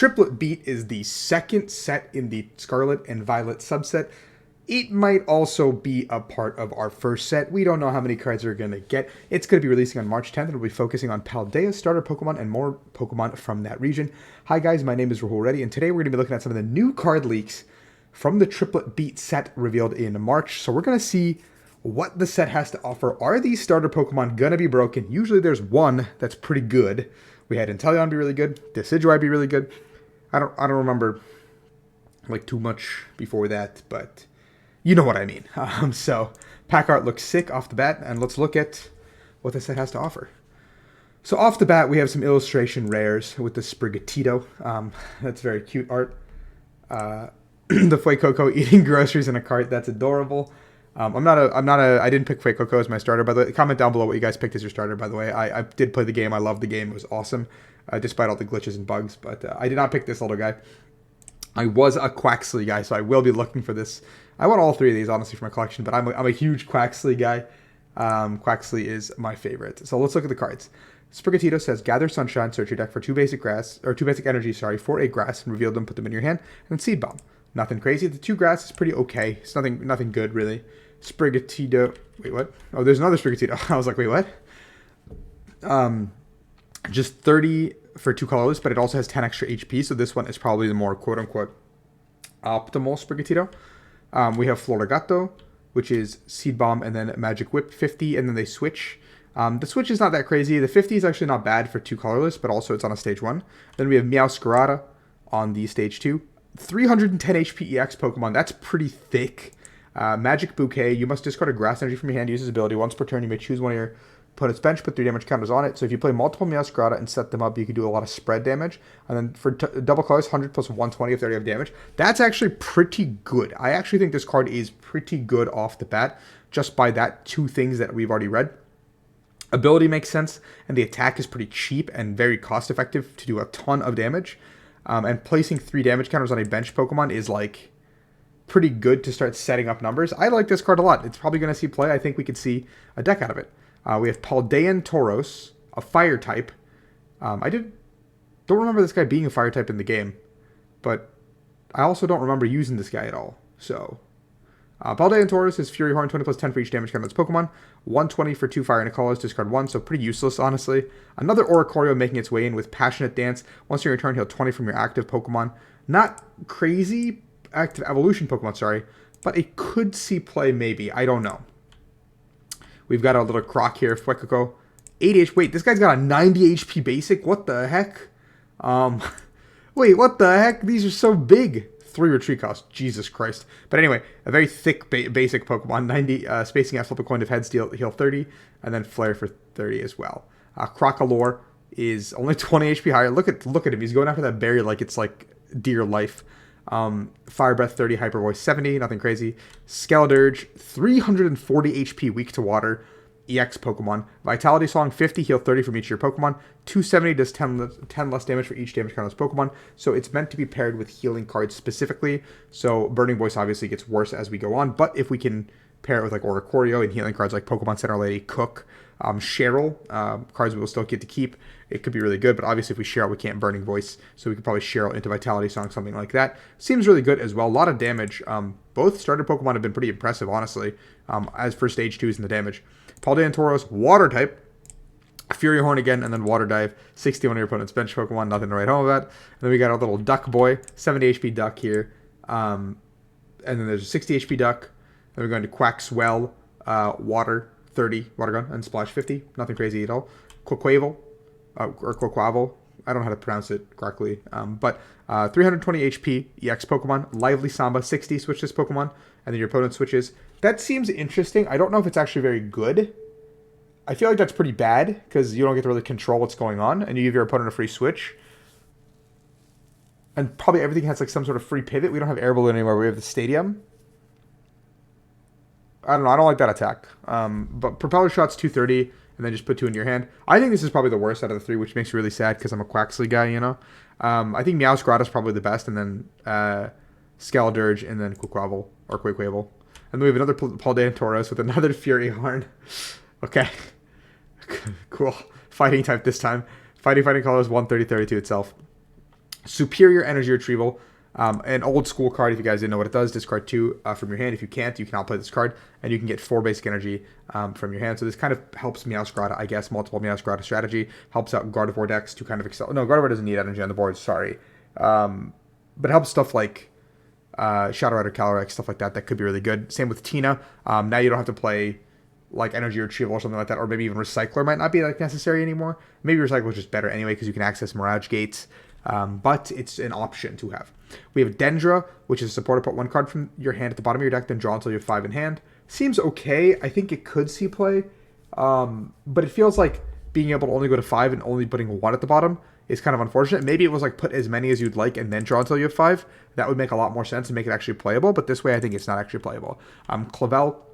Triplet Beat is the second set in the Scarlet and Violet subset. It might also be a part of our first set. We don't know how many cards we're going to get. It's going to be releasing on March 10th, and we'll be focusing on Paldea's starter Pokemon and more Pokemon from that region. Hi guys, my name is Rahul Reddy, and today we're going to be looking at some of the new card leaks from the Triplet Beat set revealed in March. So we're going to see what the set has to offer. Are these starter Pokemon going to be broken? Usually there's one that's pretty good. We had Inteleon be really good. Decidueye be really good. I don't remember like too much before that, but you know what I mean. So pack art looks sick off the bat, and let's look at what the set has to offer. So off the bat, we have some illustration rares with the Sprigatito. That's very cute art. The Fuecoco eating groceries in a cart. That's adorable. I didn't pick Fuecoco as my starter, by the way. Comment down below what you guys picked as your starter, by the way. I did play the game. I loved the game. It was awesome, despite all the glitches and bugs. But I did not pick this little guy. I was a Quaxly guy, so I will be looking for this. I want all three of these, honestly, for my collection, but I'm a huge Quaxly guy. Quaxly is my favorite. So let's look at the cards. Sprigatito says, gather sunshine, search your deck for two basic energy, for a grass, and reveal them, put them in your hand, and Seed Bomb. Nothing crazy. The two grass is pretty okay. It's nothing good, really. Sprigatito. Wait, what? Oh, there's another Sprigatito. I was like, wait, what? Just 30 for two colorless, but it also has 10 extra HP, so this one is probably the more quote-unquote optimal Sprigatito. We have Florigato, which is Seed Bomb and then Magic Whip 50, and then they switch. The switch is not that crazy. The 50 is actually not bad for two colorless, but also it's on a stage 1. Then we have Meowscarada on the stage 2. 310 HP EX Pokemon. That's pretty thick. Magic Bouquet. You must discard a grass energy from your hand. Use this ability. Once per turn, you may choose one of your opponent's bench, put 3 damage counters on it. So if you play multiple Meowscarada and set them up, you can do a lot of spread damage. And then for double colors, 100 plus 120 if they already have damage. That's actually pretty good. I actually think this card is pretty good off the bat, just by that two things that we've already read. Ability makes sense, and the attack is pretty cheap and very cost effective to do a ton of damage. And placing 3 damage counters on a bench Pokemon is like pretty good to start setting up numbers. I like this card a lot. It's probably going to see play. I think we could see a deck out of it. We have Paldean Tauros, a fire type. I don't remember this guy being a fire type in the game, but I also don't remember using this guy at all. So Paldean Tauros is Fury Horn, 20 plus 10 for each damage count on its Pokemon. 120 for 2 fire and a colors, discard 1, so pretty useless, honestly. Another Oricorio making its way in with Passionate Dance. Once in your turn, heal 20 from your active Pokemon. Not crazy active evolution Pokemon, sorry, but it could see play maybe. I don't know. We've got a little Croc here, Fuecoco. 80 HP. Wait, this guy's got a 90 HP basic? What the heck? Wait, what the heck? These are so big. 3 retreat cost. Jesus Christ. But anyway, a very thick basic Pokemon. 90 spacing out, flip a coin of heads, heal 30, and then Flare for 30 as well. Crocalor is only 20 HP higher. Look at him. He's going after that berry like it's like dear life. Fire Breath 30, Hyper Voice 70, nothing crazy. Skeledirge, 340 HP, weak to water. EX Pokemon. Vitality Song 50, heal 30 from each of your Pokemon. 270 does 10 less damage for each damage count on this Pokemon. So it's meant to be paired with healing cards specifically. So Burning Voice obviously gets worse as we go on. But if we can pair it with like Oricorio and healing cards like Pokemon Center Lady, Cook, Cheryl, cards we will still get to keep, it could be really good. But obviously if we Cheryl, we can't Burning Voice. So we could probably Cheryl into Vitality Song, something like that. Seems really good as well. A lot of damage. Both starter Pokemon have been pretty impressive, honestly, as for stage 2s in the damage. Paldean Tauros, Water type. Fury Horn again, and then Water Dive. 61 of your opponent's bench Pokemon, nothing to write home about. And then we got our little Duck Boy, 70 HP Duck here. And then there's a 60 HP Duck. Then we're going to Quaxwell, Water 30, Water Gun, and Splash 50. Nothing crazy at all. Quaquavel, or Quaquavel. I don't know how to pronounce it correctly. But 320 HP, EX Pokemon. Lively Samba, 60, switch this Pokemon. And then your opponent switches. That seems interesting. I don't know if it's actually very good. I feel like that's pretty bad, because you don't get to really control what's going on, and you give your opponent a free switch. And probably everything has like some sort of free pivot. We don't have Air Balloon anymore. We have the Stadium. I don't know. I don't like that attack. But Propeller Shot's 230, and then just put 2 in your hand. I think this is probably the worst out of the 3, which makes me really sad, because I'm a Quaxly guy, you know? I think Meowscarada is probably the best, and then Skeledirge, and then Quaquavel, or Quaquavel. And then we have another Paldean Tauros with another Fury Horn. Okay. Cool. Fighting type this time. Fighting colors 130, 32 itself. Superior Energy Retrieval. An old school card, if you guys didn't know what it does, discard 2 from your hand. If you can't, you can outplay this card, and you can get 4 basic energy from your hand. So this kind of helps Meowscarada, I guess, multiple Meowscarada strategy. Helps out Gardevoir decks to kind of excel. No, Gardevoir doesn't need energy on the board, sorry. But it helps stuff like Shadow Rider, Calyrex, stuff like that. That could be really good. Same with Tina. Now you don't have to play like Energy Retrieval or something like that, or maybe even Recycler might not be like necessary anymore. Maybe Recycler is just better anyway because you can access Mirage Gates, but it's an option to have. We have Dendra, which is a supporter. Put 1 card from your hand at the bottom of your deck, then draw until you have 5 in hand. Seems okay. I think it could see play, but it feels like being able to only go to 5 and only putting 1 at the bottom is kind of unfortunate. Maybe it was like put as many as you'd like and then draw until you have 5. That would make a lot more sense and make it actually playable, but this way I think it's not actually playable. Clavel,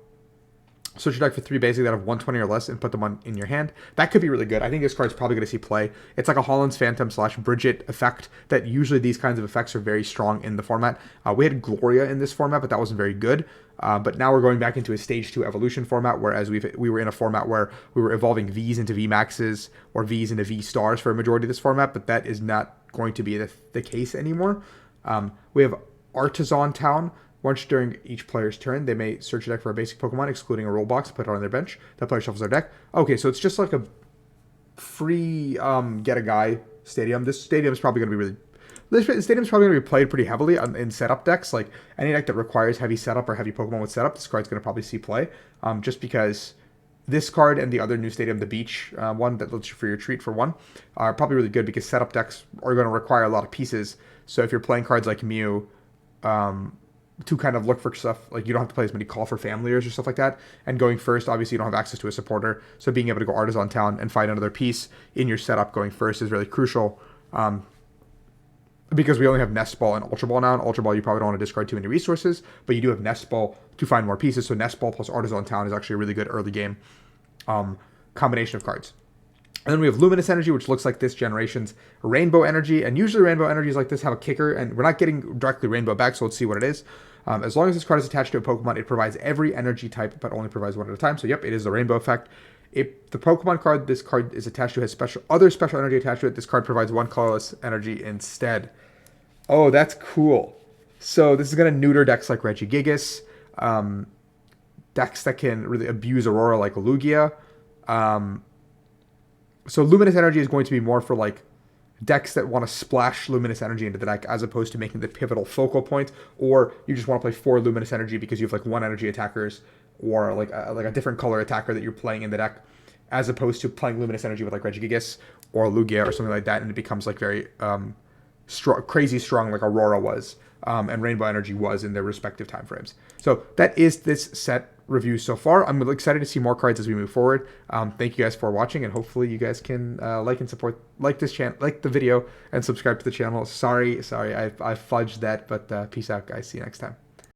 search your deck for 3 basic that have 120 or less and put them in your hand. That could be really good. I think this card's probably going to see play. It's like a Holland's Phantom / Bridget effect that usually these kinds of effects are very strong in the format. We had Gloria in this format, but that wasn't very good. But now we're going back into a Stage 2 evolution format, whereas we were in a format where we were evolving Vs into VMAXs or Vs into V-stars for a majority of this format, but that is not going to be the case anymore. We have Artisan Town. Once during each player's turn, they may search a deck for a basic Pokemon, excluding a rule box, and put it on their bench. That player shuffles their deck. Okay, so it's just like a free get a guy stadium. This stadium is probably going to be really... This stadium is probably going to be played pretty heavily in setup decks. Like, any deck that requires heavy setup or heavy Pokemon with setup, this card's going to probably see play. Just because this card and the other new stadium, the beach one that lets you free retreat for 1, are probably really good because setup decks are going to require a lot of pieces. So if you're playing cards like Mew... to kind of look for stuff, like you don't have to play as many Call for Familiars or stuff like that. And going first, obviously you don't have access to a supporter. So being able to go Artisan Town and find another piece in your setup going first is really crucial. Because we only have Nest Ball and Ultra Ball now. And Ultra Ball, you probably don't want to discard too many resources, but you do have Nest Ball to find more pieces. So Nest Ball plus Artisan Town is actually a really good early game combination of cards. And then we have Luminous Energy, which looks like this generation's Rainbow Energy. And usually Rainbow Energies like this have a kicker, and we're not getting directly Rainbow back, so let's see what it is. As long as this card is attached to a Pokemon, it provides every energy type, but only provides 1 at a time. So yep, it is the Rainbow effect. If the Pokemon card this card is attached to has other special energy attached to it, this card provides 1 colorless energy instead. Oh, that's cool. So this is going to neuter decks like Regigigas, decks that can really abuse Aurora like Lugia. So Luminous Energy is going to be more for like decks that want to splash Luminous Energy into the deck as opposed to making the pivotal focal point, or you just want to play 4 Luminous Energy because you have like 1 energy attackers or like a different color attacker that you're playing in the deck, as opposed to playing Luminous Energy with like Regigigas or Lugia or something like that, and it becomes like very crazy strong like Aurora was and Rainbow Energy was in their respective time frames. So that is this set review so far. I'm really excited to see more cards as we move forward. Thank you guys for watching, and hopefully you guys can like and support, like this channel, like the video, and subscribe to the channel. Sorry, I fudged that, but peace out, guys. See you next time.